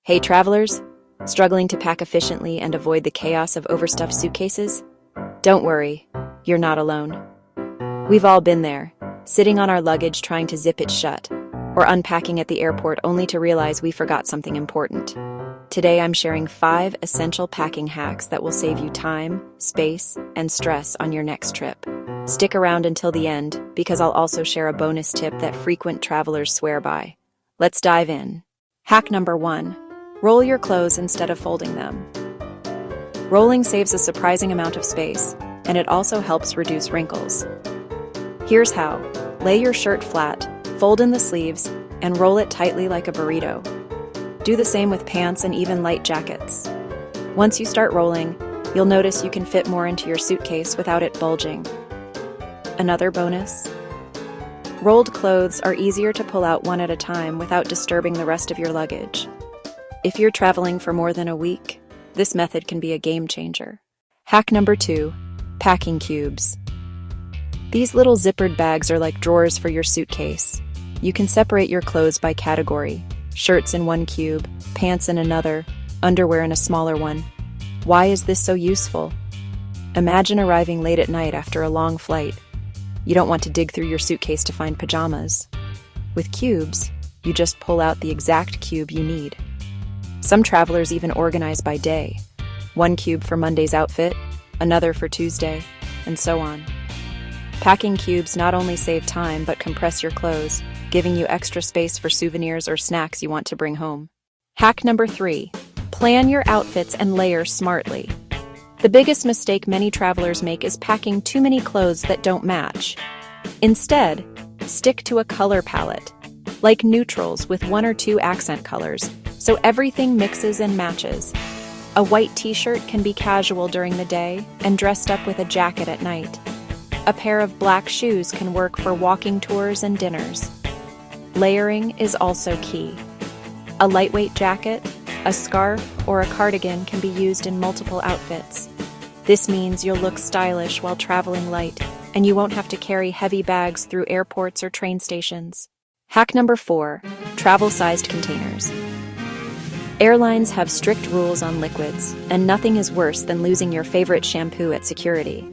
Hey travelers, struggling to pack efficiently and avoid the chaos of overstuffed suitcases? Don't worry, you're not alone. We've all been there, sitting on our luggage trying to zip it shut, or unpacking at the airport only to realize we forgot something important. Today I'm sharing 5 essential packing hacks that will save you time, space, and stress on your next trip. Stick around until the end, because I'll also share a bonus tip that frequent travelers swear by. Let's dive in. Hack number 1. Roll your clothes instead of folding them. Rolling saves a surprising amount of space, and it also helps reduce wrinkles. Here's how. Lay your shirt flat, fold in the sleeves, and roll it tightly like a burrito. Do the same with pants and even light jackets. Once you start rolling, you'll notice you can fit more into your suitcase without it bulging. Another bonus? Rolled clothes are easier to pull out one at a time without disturbing the rest of your luggage. If you're traveling for more than a week, this method can be a game changer. Hack number 2. Packing cubes. These little zippered bags are like drawers for your suitcase. You can separate your clothes by category: shirts in one cube, pants in another, underwear in a smaller one. Why is this so useful? Imagine arriving late at night after a long flight. You don't want to dig through your suitcase to find pajamas. With cubes, you just pull out the exact cube you need. Some travelers even organize by day. One cube for Monday's outfit, another for Tuesday, and so on. Packing cubes not only save time but compress your clothes, giving you extra space for souvenirs or snacks you want to bring home. Hack number 3. Plan your outfits and layer smartly. The biggest mistake many travelers make is packing too many clothes that don't match. Instead, stick to a color palette, like neutrals with 1 or 2 accent colors, so everything mixes and matches. A white t-shirt can be casual during the day and dressed up with a jacket at night. A pair of black shoes can work for walking tours and dinners. Layering is also key. A lightweight jacket, a scarf, or a cardigan can be used in multiple outfits. This means you'll look stylish while traveling light, and you won't have to carry heavy bags through airports or train stations. Hack number 4. Travel-sized containers. Airlines have strict rules on liquids, and nothing is worse than losing your favorite shampoo at security.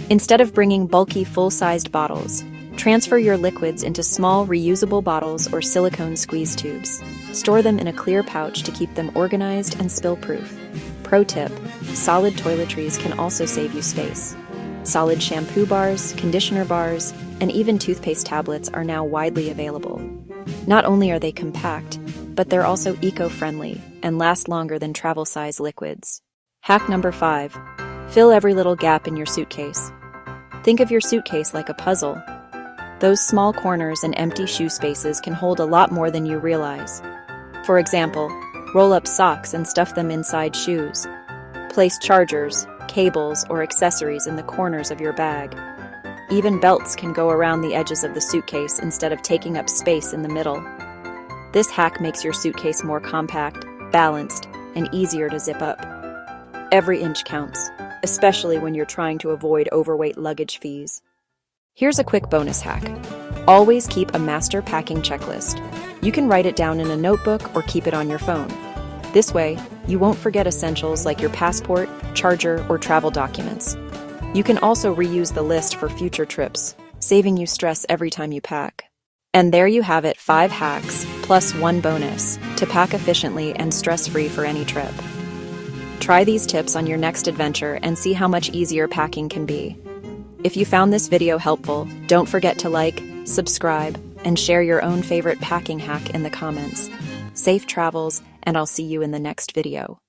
Instead of bringing bulky full-sized bottles, transfer your liquids into small reusable bottles or silicone squeeze tubes. Store them in a clear pouch to keep them organized and spill-proof. Pro tip: solid toiletries can also save you space. Solid shampoo bars, conditioner bars, and even toothpaste tablets are now widely available. Not only are they compact, but they're also eco-friendly and last longer than travel-size liquids. Hack number 5. Fill every little gap in your suitcase. Think of your suitcase like a puzzle. Those small corners and empty shoe spaces can hold a lot more than you realize. For example, roll up socks and stuff them inside shoes. Place chargers, cables, or accessories in the corners of your bag. Even belts can go around the edges of the suitcase instead of taking up space in the middle. This hack makes your suitcase more compact, balanced, and easier to zip up. Every inch counts, especially when you're trying to avoid overweight luggage fees. Here's a quick bonus hack. Always keep a master packing checklist. You can write it down in a notebook or keep it on your phone. This way, you won't forget essentials like your passport, charger, or travel documents. You can also reuse the list for future trips, saving you stress every time you pack. And there you have it, 5 hacks, plus 1 bonus, to pack efficiently and stress-free for any trip. Try these tips on your next adventure and see how much easier packing can be. If you found this video helpful, don't forget to like, subscribe, and share your own favorite packing hack in the comments. Safe travels, and I'll see you in the next video.